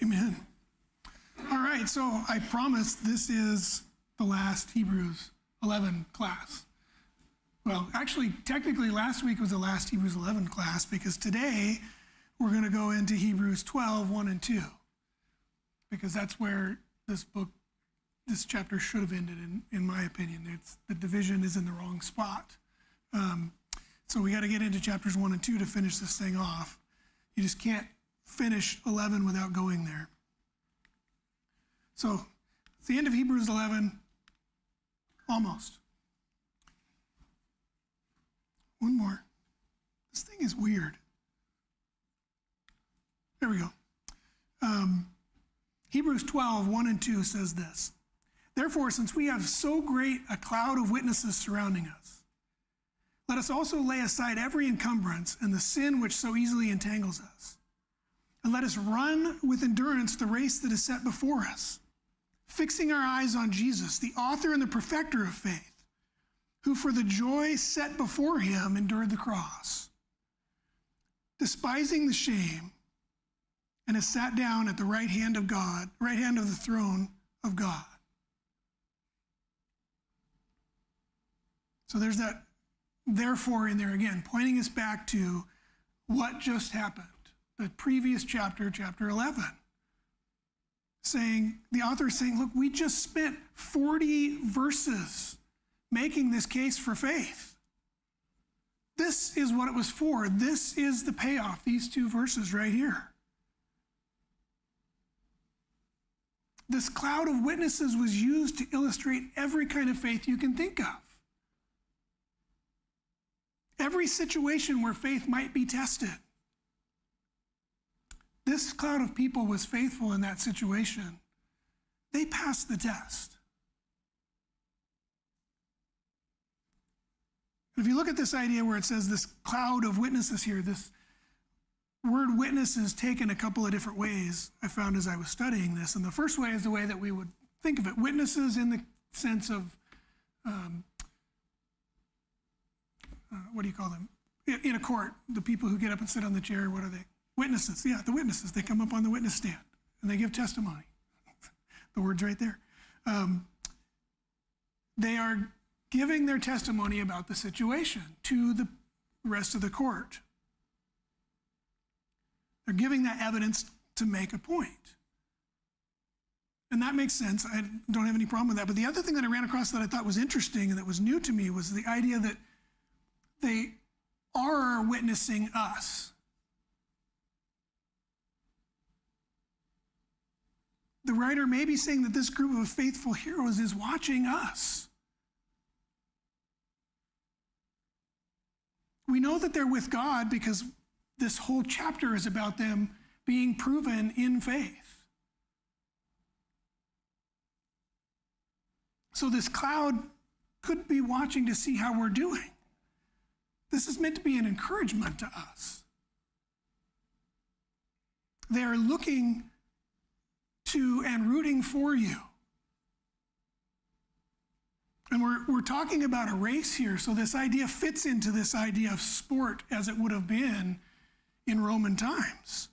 Amen. All right, so I promised this is the last Hebrews 11 class. Well, actually, technically last week was the last Hebrews 11 class because today we're going to go into Hebrews 12, 1 and 2. Because that's where this chapter should have ended, in my opinion. The division is in the wrong spot. So we got to get into chapters 1 and 2 to finish this thing off. You just can't finish 11 without going there. So it's the end of Hebrews 11, almost. One more. This thing is weird. There we go. Hebrews 12, 1 and 2 says this. Therefore, since we have so great a cloud of witnesses surrounding us, let us also lay aside every encumbrance and the sin which so easily entangles us. And let us run with endurance the race that is set before us, fixing our eyes on Jesus, the author and the perfecter of faith, who for the joy set before him endured the cross, despising the shame, and has sat down at the right hand of God, right hand of the throne of God. So there's that therefore in there again, pointing us back to what just happened. The previous chapter, chapter 11. The author is saying, look, we just spent 40 verses making this case for faith. This is what it was for. This is the payoff, these two verses right here. This cloud of witnesses was used to illustrate every kind of faith you can think of. Every situation where faith might be tested. This cloud of people was faithful in that situation. They passed the test. If you look at this idea where it says this cloud of witnesses here, this word witness is taken a couple of different ways, I found as I was studying this. And the first way is the way that we would think of it. Witnesses in the sense of, what do you call them? In a court, the people who get up and sit on the chair, what are they? Witnesses. Yeah, the witnesses. They come up on the witness stand and they give testimony. The word's right there. They are giving their testimony about the situation to the rest of the court. They're giving that evidence to make a point. And that makes sense. I don't have any problem with that. But the other thing that I ran across that I thought was interesting and that was new to me was the idea that they are witnessing us. The writer may be saying that this group of faithful heroes is watching us. We know that they're with God because this whole chapter is about them being proven in faith. So this cloud could be watching to see how we're doing. This is meant to be an encouragement to us. They are looking to and rooting for you. And we're talking about a race here, so this idea fits into this idea of sport as it would have been in Roman times.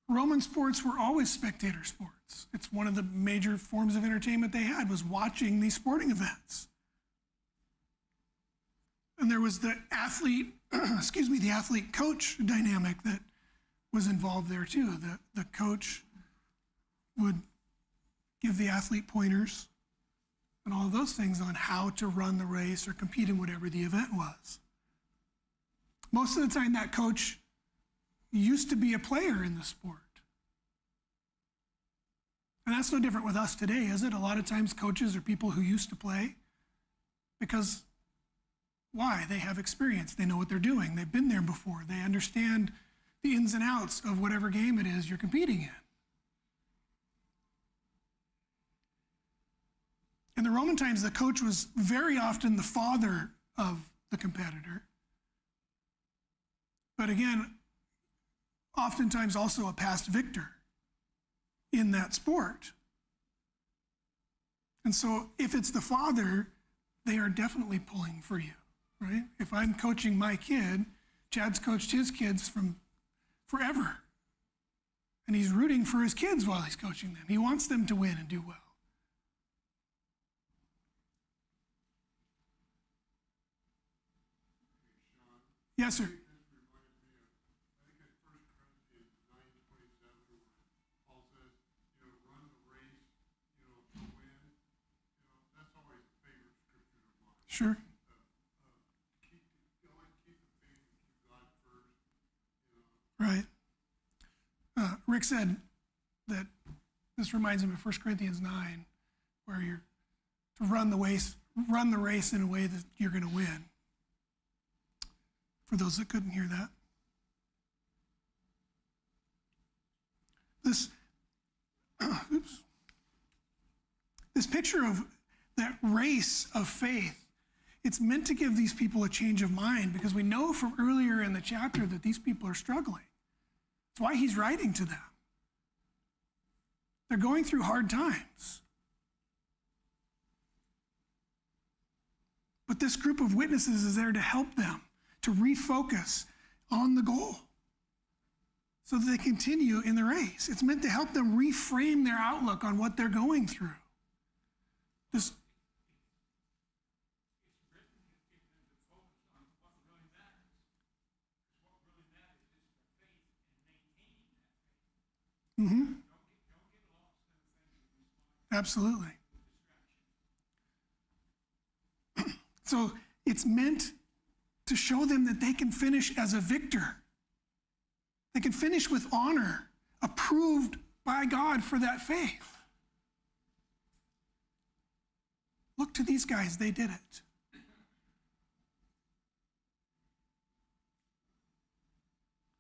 Roman sports were always spectator sports. It's one of the major forms of entertainment they had was watching these sporting events. And there was the athlete, the athlete-coach dynamic that was involved there too. The coach would give the athlete pointers and all of those things on how to run the race or compete in whatever the event was. Most of the time, that coach used to be a player in the sport. And that's no different with us today, is it? A lot of times coaches are people who used to play because why? They have experience. They know what they're doing. They've been there before. They understand the ins and outs of whatever game it is you're competing in. In the Roman times, the coach was very often the father of the competitor. But again, oftentimes also a past victor in that sport. And so if it's the father, they are definitely pulling for you, right? If I'm coaching my kid, Chad's coached his kids from forever. And he's rooting for his kids while he's coaching them. He wants them to win and do well. Yes, sir. Sure. Right. Rick said that this reminds him of 1 Corinthians 9, where you're to run the race in a way that you're going to win. For those that couldn't hear that. This picture of that race of faith, it's meant to give these people a change of mind, because we know from earlier in the chapter that these people are struggling. That's why he's writing to them. They're going through hard times. But this group of witnesses is there to help them to refocus on the goal so that they continue in the race. It's meant to help them reframe their outlook on what they're going through. This, mm-hmm. Absolutely. So it's meant to show them that they can finish as a victor. They can finish with honor, approved by God for that faith. Look to these guys, they did it.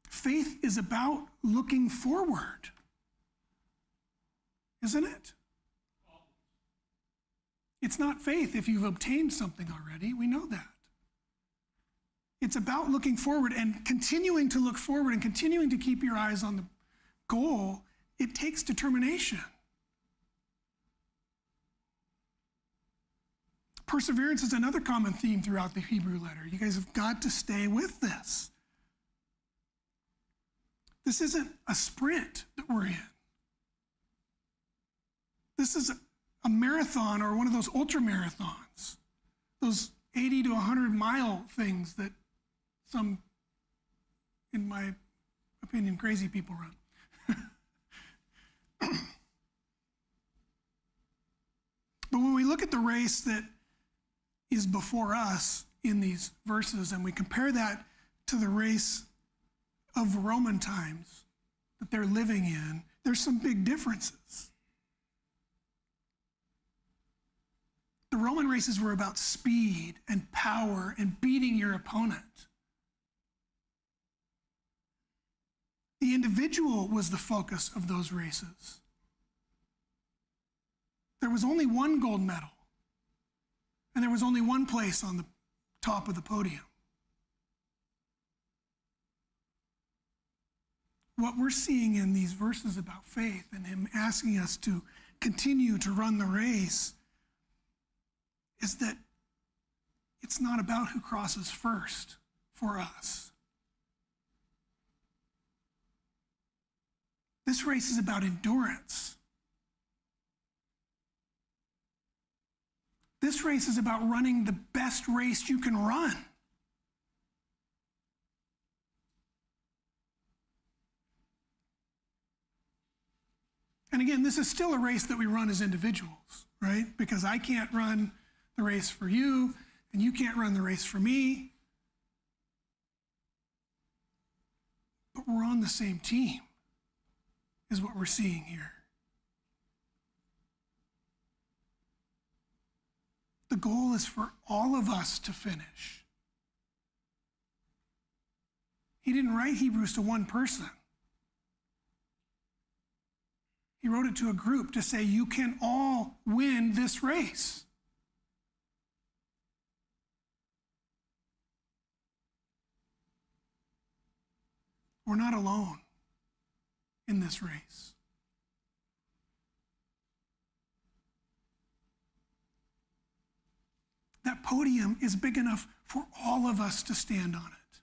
Faith is about looking forward, isn't it? It's not faith if you've obtained something already. We know that. It's about looking forward and continuing to look forward and continuing to keep your eyes on the goal. It takes determination. Perseverance is another common theme throughout the Hebrew letter. You guys have got to stay with this. This isn't a sprint that we're in. This is a marathon, or one of those ultra marathons, those 80 to 100 mile things that some, in my opinion, crazy people run. But when we look at the race that is before us in these verses, and we compare that to the race of Roman times that they're living in, there's some big differences. The Roman races were about speed and power and beating your opponent. The individual was the focus of those races. There was only one gold medal, and there was only one place on the top of the podium. What we're seeing in these verses about faith and him asking us to continue to run the race is that it's not about who crosses first for us. This race is about endurance. This race is about running the best race you can run. And again, this is still a race that we run as individuals, right? Because I can't run the race for you, and you can't run the race for me. But we're on the same team, is what we're seeing here. The goal is for all of us to finish. He didn't write Hebrews to one person. He wrote it to a group to say, you can all win this race. We're not alone in this race. That podium is big enough for all of us to stand on it.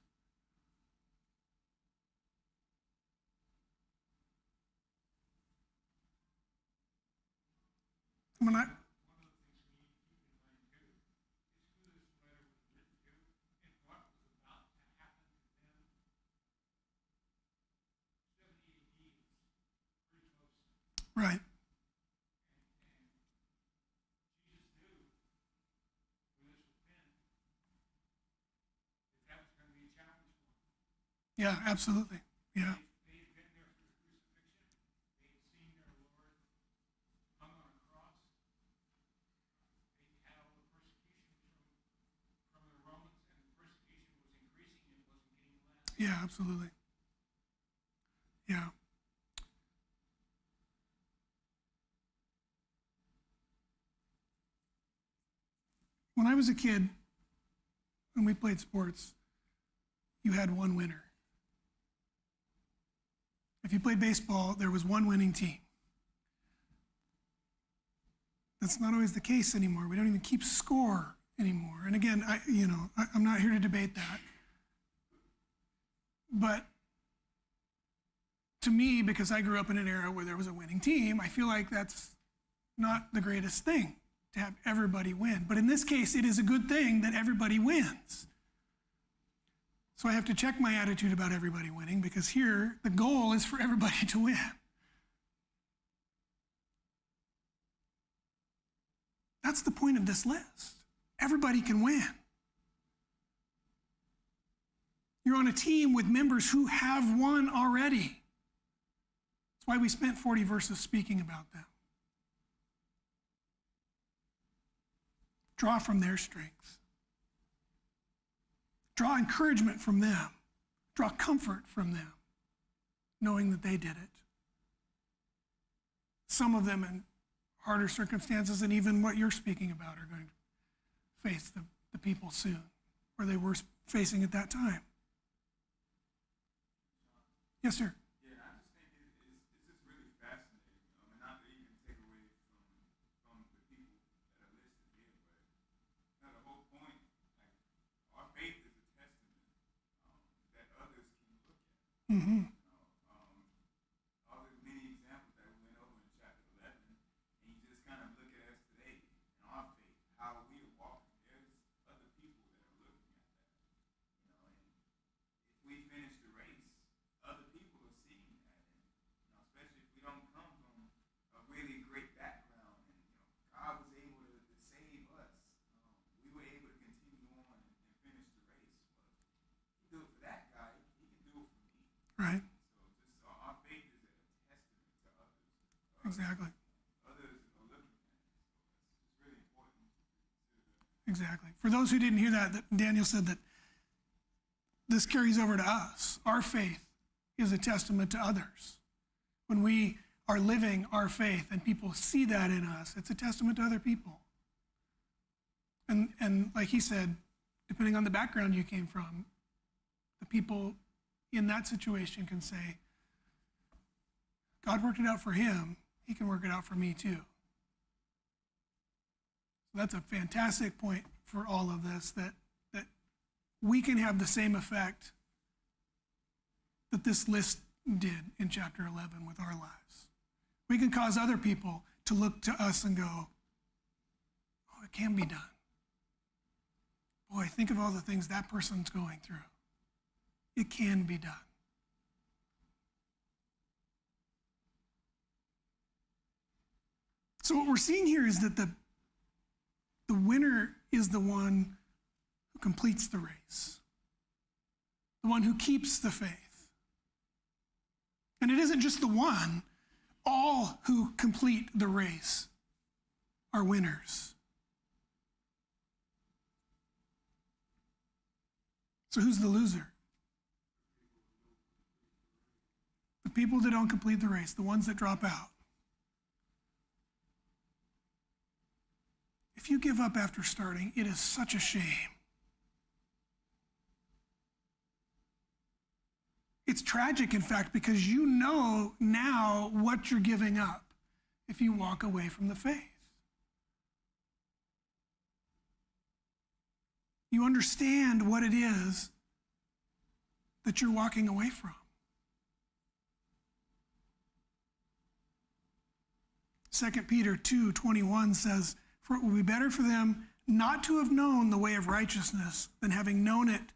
When I, right. Yeah, absolutely. Yeah. Yeah, absolutely. Yeah. When I was a kid, when we played sports, you had one winner. If you played baseball, there was one winning team. That's not always the case anymore. We don't even keep score anymore. And again, I'm not here to debate that. But to me, because I grew up in an era where there was a winning team, I feel like that's not the greatest thing to have everybody win. But in this case, it is a good thing that everybody wins. So I have to check my attitude about everybody winning, because here the goal is for everybody to win. That's the point of this list. Everybody can win. You're on a team with members who have won already. That's why we spent 40 verses speaking about them. Draw from their strengths. Draw encouragement from them. Draw comfort from them, knowing that they did it. Some of them in harder circumstances than even what you're speaking about are going to face the people soon, or they were facing at that time. Yes, sir. Yeah, I just think it's just really fascinating. And not to even take away from the people that are listed here, but the whole point, like, our faith is a testament that others can look at. Mm-hmm. All the many examples that we went over in chapter 11, and you just kind of look at us today and our faith, how we are walking. There's other people that are looking at that, and if we finish the race, other people are seeing that, and especially if we don't come from a really great background, and God was able to save us, we were able to continue on and finish the race. Well, he do it for that guy, he can do it for me. Right. So our faith is a testament to others. Exactly. Others are looking at it. So it's really important to consider. Exactly. For those who didn't hear that Daniel said that this carries over to us. Our faith is a testament to others. When we are living our faith and people see that in us, it's a testament to other people. And like he said, depending on the background you came from, the people in that situation can say, God worked it out for him, he can work it out for me too. So that's a fantastic point for all of this, that we can have the same effect that this list did in chapter 11 with our lives. We can cause other people to look to us and go, oh, it can be done. Boy, think of all the things that person's going through. It can be done. So what we're seeing here is that the winner is the one who completes the race, the one who keeps the faith. And it isn't just the one. All who complete the race are winners. So who's the loser? The people that don't complete the race, the ones that drop out. If you give up after starting, it is such a shame. It's tragic, in fact, because you know now what you're giving up if you walk away from the faith. You understand what it is that you're walking away from. 2 Peter 2:21 says, "For it will be better for them not to have known the way of righteousness than having known it,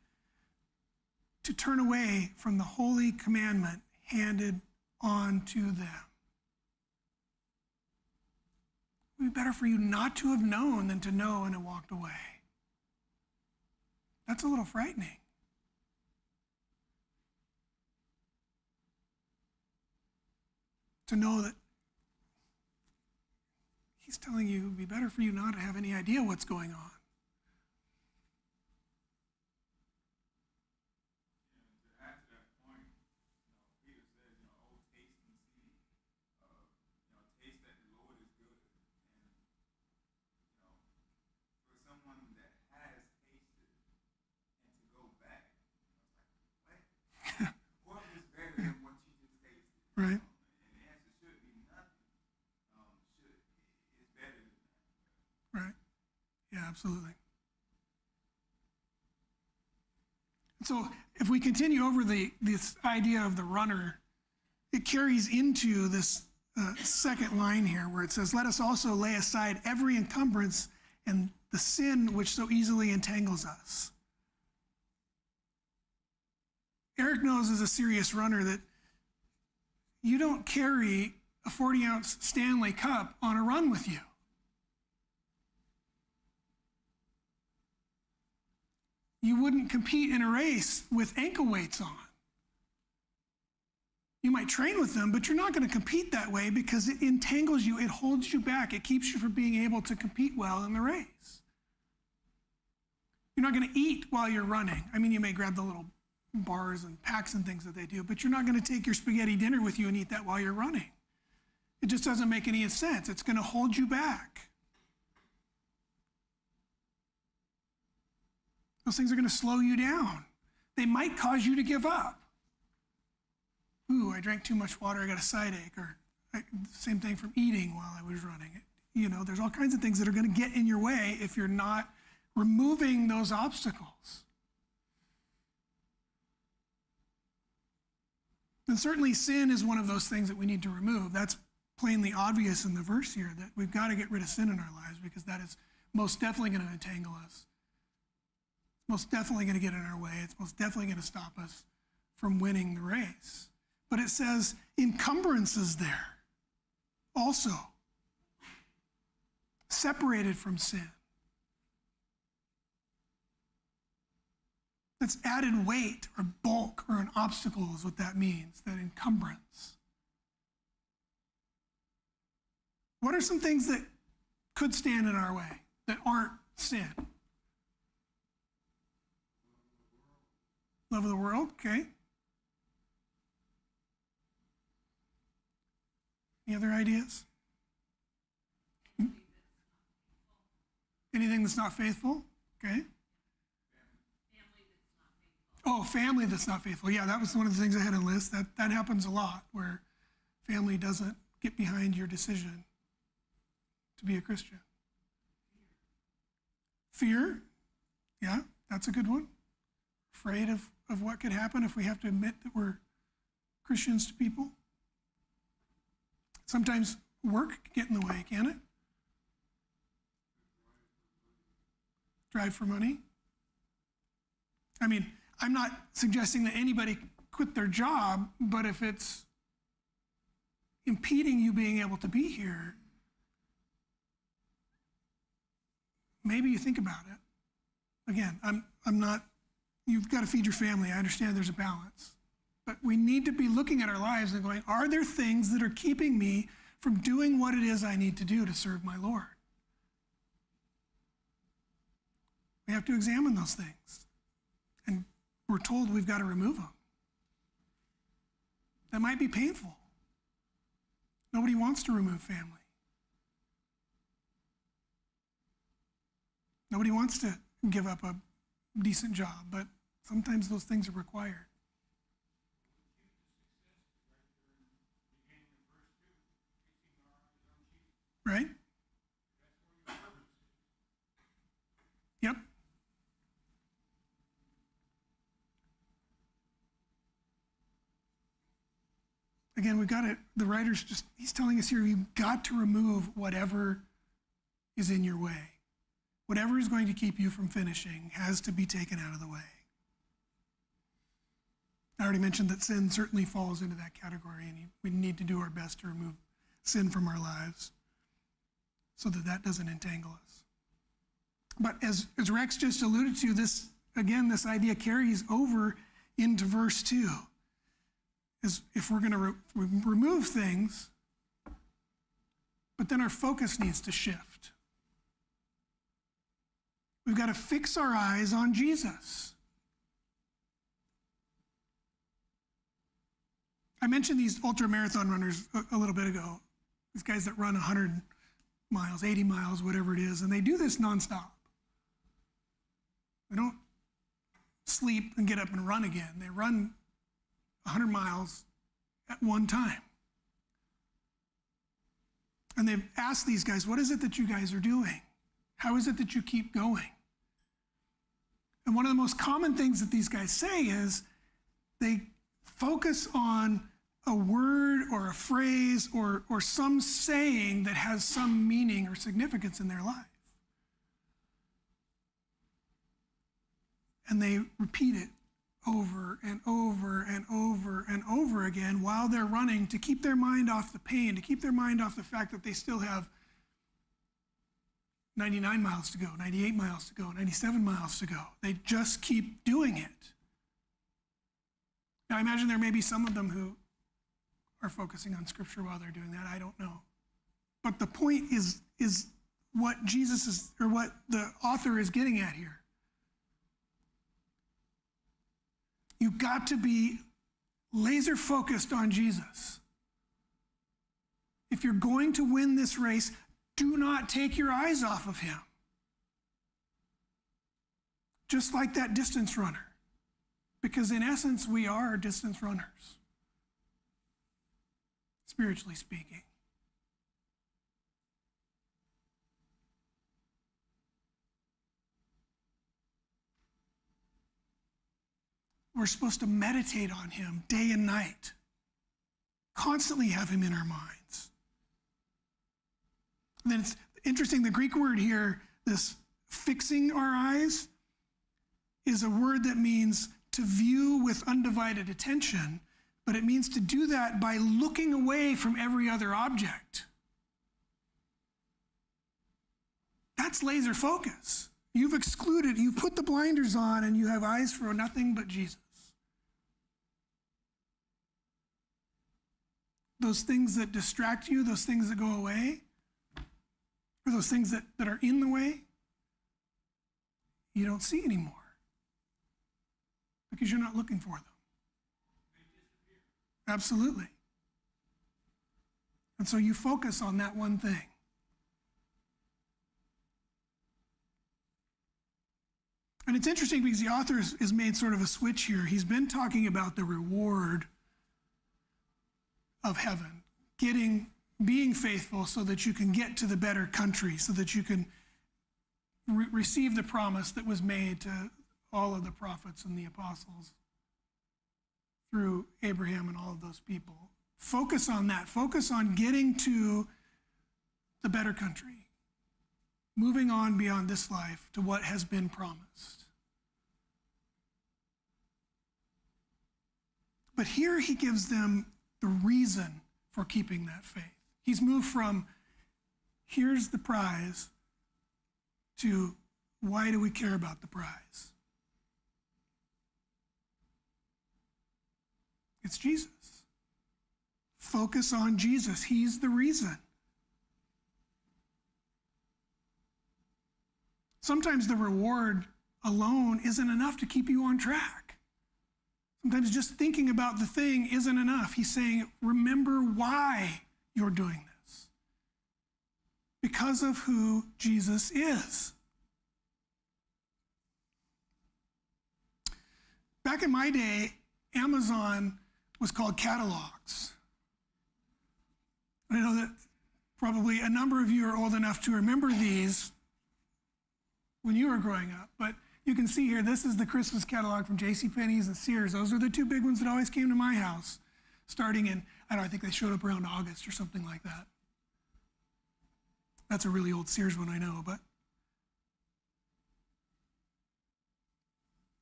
to turn away from the holy commandment handed on to them." It would be better for you not to have known than to know and have walked away. That's a little frightening. To know that he's telling you it would be better for you not to have any idea what's going on. To add to that point, Peter says, "Oh, taste and see, taste that the Lord is good." And for someone that has tasted and to go back, it's like, what was better than what you just tasted? Right? And the answer should be nothing. Is better than that. Right. Yeah, absolutely. So if we continue over this idea of the runner, it carries into this second line here where it says, "Let us also lay aside every encumbrance and the sin which so easily entangles us." Eric knows as a serious runner that you don't carry a 40-ounce Stanley Cup on a run with you. You wouldn't compete in a race with ankle weights on. You might train with them, but you're not going to compete that way because it entangles you, it holds you back, it keeps you from being able to compete well in the race. You're not going to eat while you're running. I mean, you may grab the little bars and packs and things that they do, but you're not going to take your spaghetti dinner with you and eat that while you're running. It just doesn't make any sense. It's going to hold you back. Those things are going to slow you down. They might cause you to give up. Ooh, I drank too much water, I got a side ache, or same thing from eating while I was running. There's all kinds of things that are going to get in your way if you're not removing those obstacles. And certainly sin is one of those things that we need to remove. That's plainly obvious in the verse here, that we've got to get rid of sin in our lives because that is most definitely going to entangle us. Most definitely going to get in our way. It's most definitely going to stop us from winning the race. But it says encumbrances there also, separated from sin. That's added weight or bulk or an obstacle is what that means, that encumbrance. What are some things that could stand in our way that aren't sin? Love of the world, okay. Any other ideas? Anything that's not faithful, okay. Oh, family that's not faithful. Yeah, that was one of the things I had on the list. That happens a lot, where family doesn't get behind your decision to be a Christian. Fear, yeah, that's a good one. Afraid of what could happen if we have to admit that we're Christians to people. Sometimes work can get in the way, can it? Drive for money. I mean, I'm not suggesting that anybody quit their job, but if it's impeding you being able to be here, maybe you think about it. Again, I'm not, you've got to feed your family. I understand there's a balance. But we need to be looking at our lives and going, are there things that are keeping me from doing what it is I need to do to serve my Lord? We have to examine those things. And we're told we've got to remove them. That might be painful. Nobody wants to remove family. Nobody wants to give up a decent job, but sometimes those things are required. Right? Yep. again, the writer's he's telling us here, you've got to remove whatever is in your way. Whatever is going to keep you from finishing has to be taken out of the way. I already mentioned that sin certainly falls into that category, and we need to do our best to remove sin from our lives so that that doesn't entangle us. But as Rex just alluded to, this idea carries over into verse 2. Is if we're going to remove things, but then our focus needs to shift. We've got to fix our eyes on Jesus. I mentioned these ultra-marathon runners a little bit ago. These guys that run 100 miles, 80 miles, whatever it is, and they do this nonstop. They don't sleep and get up and run again. They run 100 miles at one time. And they've asked these guys, what is it that you guys are doing? How is it that you keep going? And one of the most common things that these guys say is they focus on a word or a phrase or some saying that has some meaning or significance in their life. And they repeat it over and over and over and over again while they're running to keep their mind off the pain, to keep their mind off the fact that they still have 99 miles to go, 98 miles to go, 97 miles to go. They just keep doing it. Now, I imagine there may be some of them who are focusing on Scripture while they're doing that. I don't know. But the point is what Jesus is, or what the author is getting at here. You've got to be laser focused on Jesus. If you're going to win this race, do not take your eyes off of him. Just like that distance runner. Because in essence, we are distance runners, spiritually speaking. We're supposed to meditate on him day and night, constantly have him in our minds. And then it's interesting, the Greek word here, this fixing our eyes, is a word that means to view with undivided attention, but it means to do that by looking away from every other object. That's laser focus. You've put the blinders on, and you have eyes for nothing but Jesus. Those things that distract you, those things that go away, or those things that are in the way, you don't see anymore because you're not looking for them. Absolutely. And so you focus on that one thing. And it's interesting because the author has made sort of a switch here. He's been talking about the reward of heaven, being faithful so that you can get to the better country, so that you can receive the promise that was made to all of the prophets and the apostles through Abraham and all of those people. Focus on that. Focus on getting to the better country, moving on beyond this life to what has been promised. But here he gives them the reason for keeping that faith. He's moved from, here's the prize, to why do we care about the prize? It's Jesus. Focus on Jesus. He's the reason. Sometimes the reward alone isn't enough to keep you on track. Sometimes just thinking about the thing isn't enough. He's saying, remember why you're doing this. Because of who Jesus is. Back in my day, Amazon was called catalogs. I know that probably a number of you are old enough to remember these when you were growing up, but you can see here, this is the Christmas catalog from JCPenney's and Sears. Those are the two big ones that always came to my house. starting in, I don't know, I think they showed up around August or something like that. That's a really old Sears one, I know, but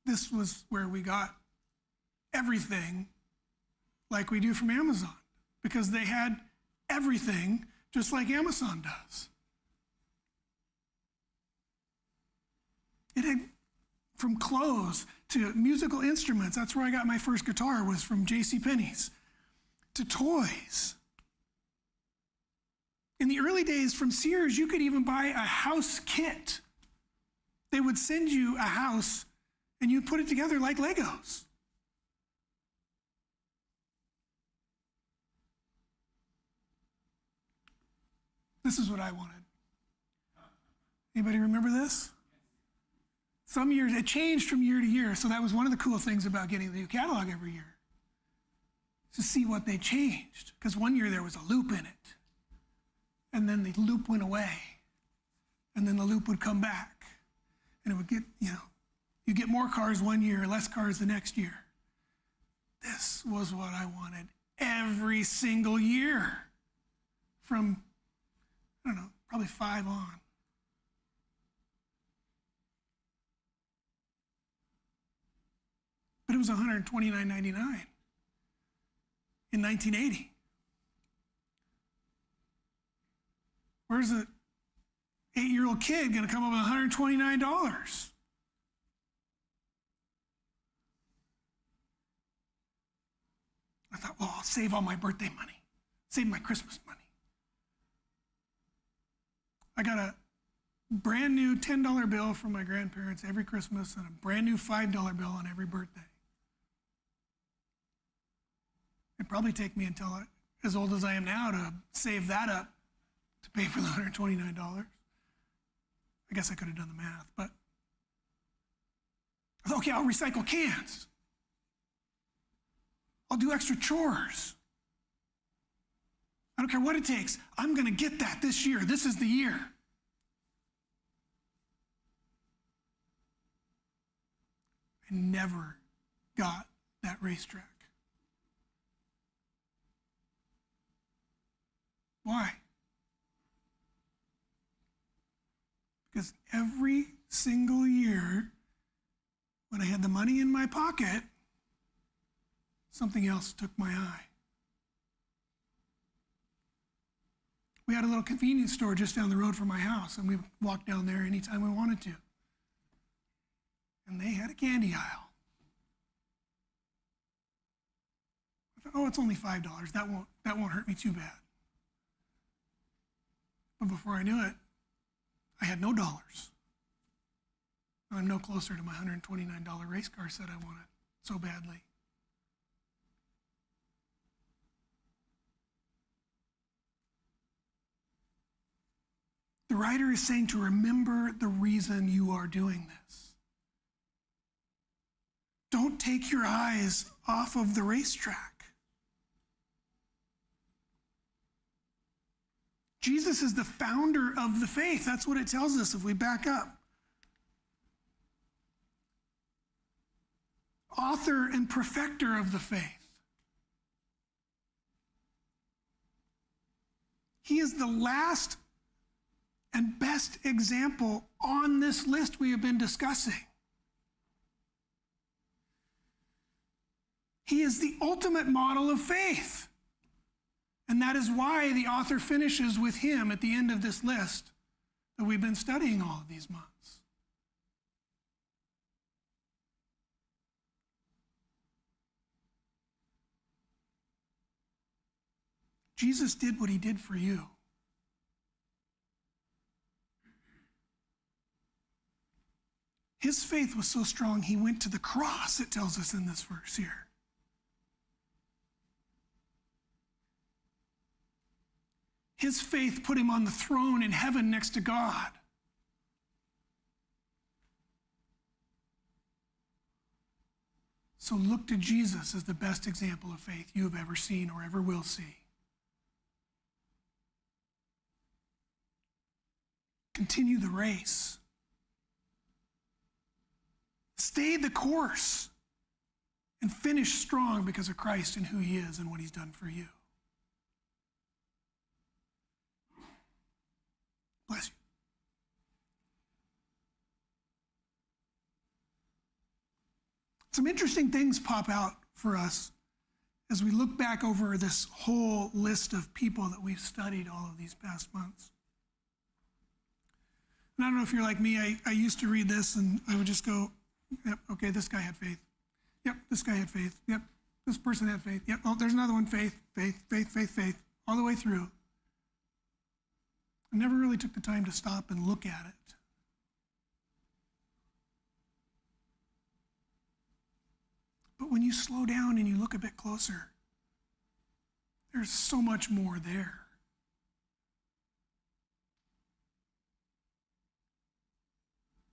this was where we got everything like we do from Amazon, because they had everything just like Amazon does. It had from clothes to musical instruments. That's where I got my first guitar, was from JCPenney's, to toys. In the early days from Sears, you could even buy a house kit. They would send you a house and you put it together like Legos. This is what I wanted. Anybody remember this? Some years, it changed from year to year, so that was one of the cool things about getting the new catalog every year, to see what they changed. Because one year there was a loop in it, and then the loop went away, and then the loop would come back, and it would get, you get more cars one year, less cars the next year. This was what I wanted every single year from, I don't know, probably 5 on. But it was $129.99 in 1980. Where's an 8-year-old kid going to come up with $129? I thought, well, I'll save all my birthday money, save my Christmas money. I got a brand new $10 bill from my grandparents every Christmas and a brand new $5 bill on every birthday. It'd probably take me until as old as I am now to save that up to pay for the $129. I guess I could have done the math, but I thought, okay, I'll recycle cans. I'll do extra chores. I don't care what it takes. I'm going to get that this year. This is the year. I never got that racetrack. Why? Because every single year, when I had the money in my pocket, something else took my eye. We had a little convenience store just down the road from my house, and we walked down there anytime we wanted to. And they had a candy aisle. I thought, oh, it's only $5. That won't hurt me too bad. But before I knew it, I had no dollars. I'm no closer to my $129 race car set I wanted so badly. The writer is saying to remember the reason you are doing this. Don't take your eyes off of the racetrack. Jesus is the founder of the faith. That's what it tells us if we back up. Author and perfecter of the faith. He is the last and best example on this list we have been discussing. He is the ultimate model of faith. And that is why the author finishes with him at the end of this list that we've been studying all of these months. Jesus did what he did for you. His faith was so strong, he went to the cross, it tells us in this verse here. His faith put him on the throne in heaven next to God. So look to Jesus as the best example of faith you have ever seen or ever will see. Continue the race. Stay the course. and finish strong because of Christ and who he is and what he's done for you. Bless you. Some interesting things pop out for us as we look back over this whole list of people that we've studied all of these past months. And I don't know if you're like me, I used to read this and I would just go, yep, okay, this guy had faith. Yep, this guy had faith. Yep, this person had faith. Yep, oh, there's another one, faith, faith, faith, faith, faith, all the way through. I never really took the time to stop and look at it. But when you slow down and you look a bit closer, there's so much more there.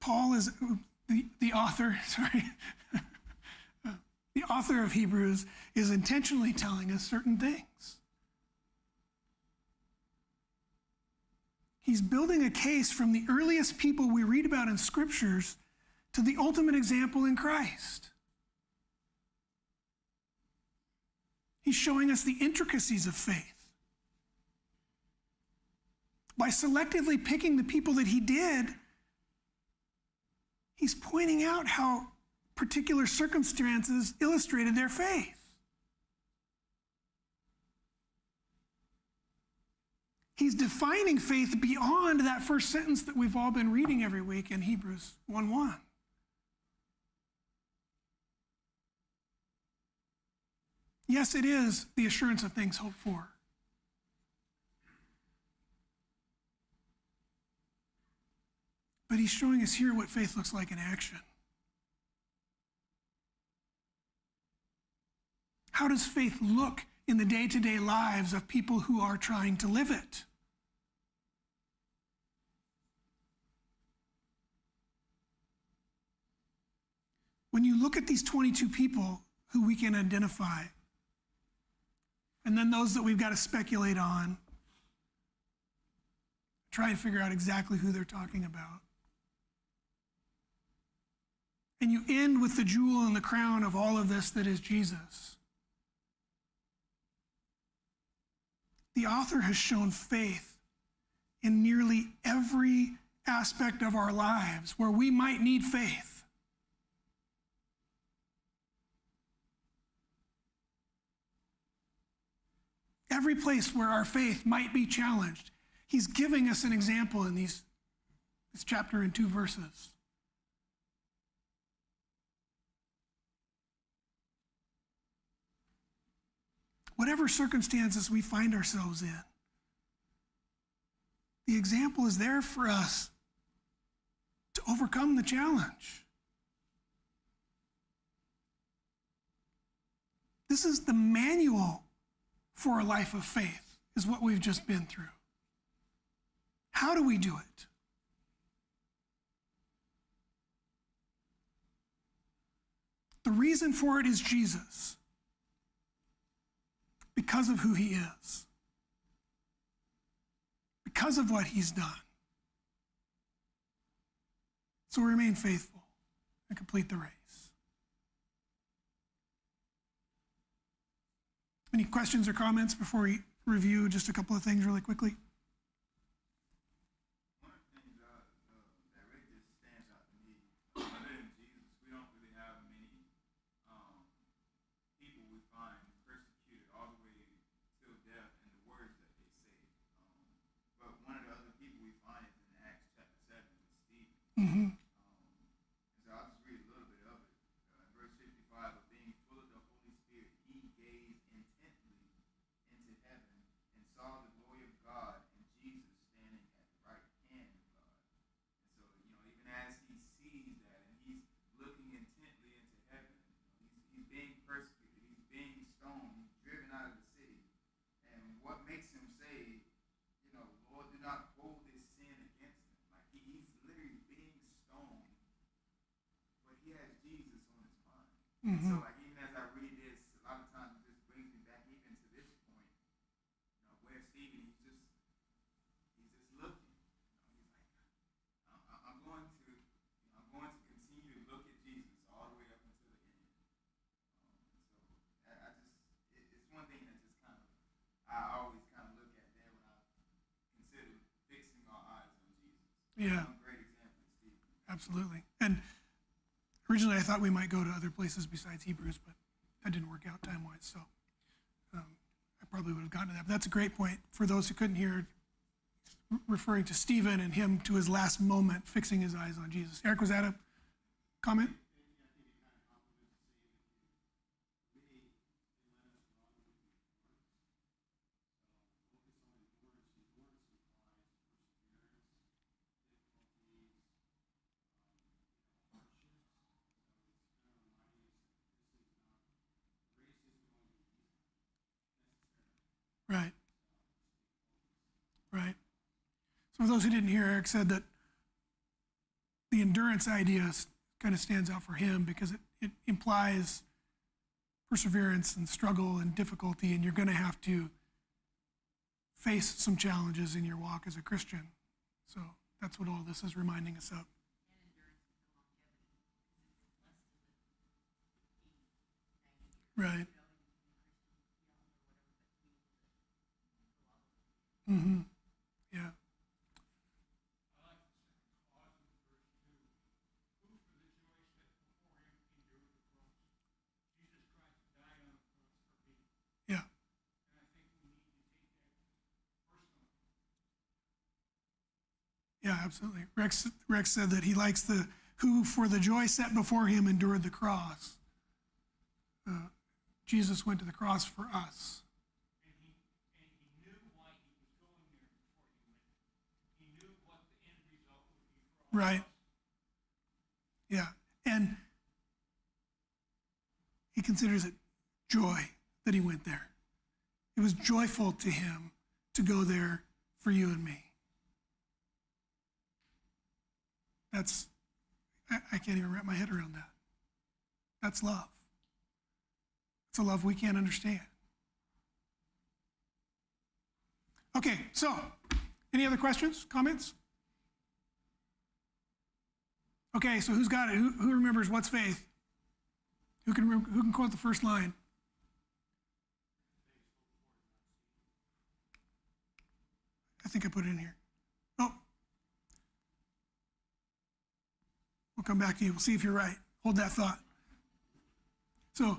Paul is the author, the author of Hebrews is intentionally telling us certain things. He's building a case from the earliest people we read about in scriptures to the ultimate example in Christ. He's showing us the intricacies of faith. By selectively picking the people that he did, he's pointing out how particular circumstances illustrated their faith. He's defining faith beyond that first sentence that we've all been reading every week in Hebrews 1:1. Yes, it is the assurance of things hoped for. But he's showing us here what faith looks like in action. How does faith look in the day-to-day lives of people who are trying to live it? When you look at these 22 people who we can identify, and then those that we've got to speculate on, try and figure out exactly who they're talking about. And you end with the jewel in the crown of all of this that is Jesus. The author has shown faith in nearly every aspect of our lives where we might need faith. Every place where our faith might be challenged, he's giving us an example in this chapter and 2 verses. Whatever circumstances we find ourselves in, the example is there for us to overcome the challenge. This is the manual for a life of faith, is what we've just been through. How do we do it? The reason for it is Jesus, because of who he is, because of what he's done. So remain faithful and complete the race. Any questions or comments before we review just a couple of things really quickly? One of the things that really just stands out to me, other than Jesus, we don't really have many people we find persecuted all the way till death in the words that they say. But one of the other people we find is in Acts chapter 7 with Stephen. Mm-hmm. So I'll just read a little bit of it. Verse 55, but being full of the Holy Spirit, he gazed intently into heaven and saw the glory of God and Jesus standing at the right hand of God. And so, even as he sees that and he's looking intently into heaven, he's being persecuted, he's being stoned, he's driven out of the city. And what makes him say, Lord, do not hold this sin against him. Like he's literally being stoned, but he has Jesus on his mind. Mm-hmm. So even as I read this, a lot of times it just brings me back even to this point, where Stephen, he's just looking. He's like, I'm going to continue to look at Jesus all the way up until the end. Yeah, Great example, Steve. absolutely. And originally I thought we might go to other places besides Hebrews, but that didn't work out time-wise, so I probably would have gotten to that. But that's a great point. For those who couldn't hear, referring to Stephen and him to his last moment, fixing his eyes on Jesus. Eric, was that a comment? Right, right. So for those who didn't hear, Eric said that the endurance idea kind of stands out for him because it implies perseverance and struggle and difficulty, and you're going to have to face some challenges in your walk as a Christian. So that's what all this is reminding us of. Right. Mm-hmm. Yeah. Yeah. Yeah, absolutely. Rex said that he likes the who for the joy set before him endured the cross. Jesus went to the cross for us. And he knew why he was going there before he went. He knew what the end result would be for all Right. of us. Yeah. And he considers it joy that he went there. It was joyful to him to go there for you and me. I can't even wrap my head around that. That's love. It's a love we can't understand. Okay, so any other questions, comments? Okay, so who's got it? Who remembers what's faith? Who can quote the first line? I think I put it in here. Oh, we'll come back to you. We'll see if you're right. Hold that thought. So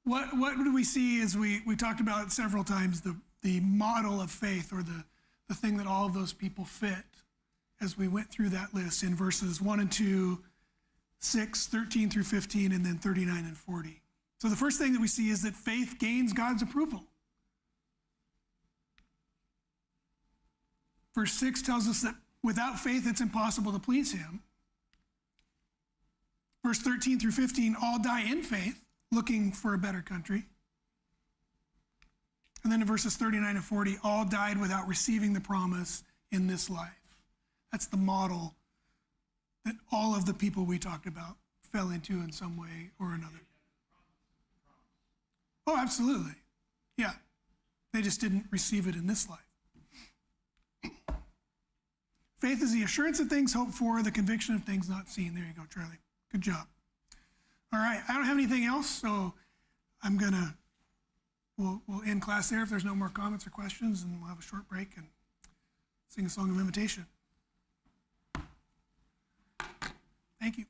what do we see as we talked about it several times, the model of faith, or the thing that all of those people fit as we went through that list in verses 1 and 2, 6, 13 through 15, and then 39 and 40. So the first thing that we see is that faith gains God's approval. Verse 6 tells us that without faith it's impossible to please him. Verse 13 through 15, all die in faith, looking for a better country. And then in verses 39 and 40, all died without receiving the promise in this life. That's the model that all of the people we talked about fell into in some way or another. Oh, absolutely. Yeah. They just didn't receive it in this life. Faith is the assurance of things hoped for, the conviction of things not seen. There you go, Charlie. Good job. All right, I don't have anything else, so we'll end class there if there's no more comments or questions, and we'll have a short break and sing a song of invitation. Thank you.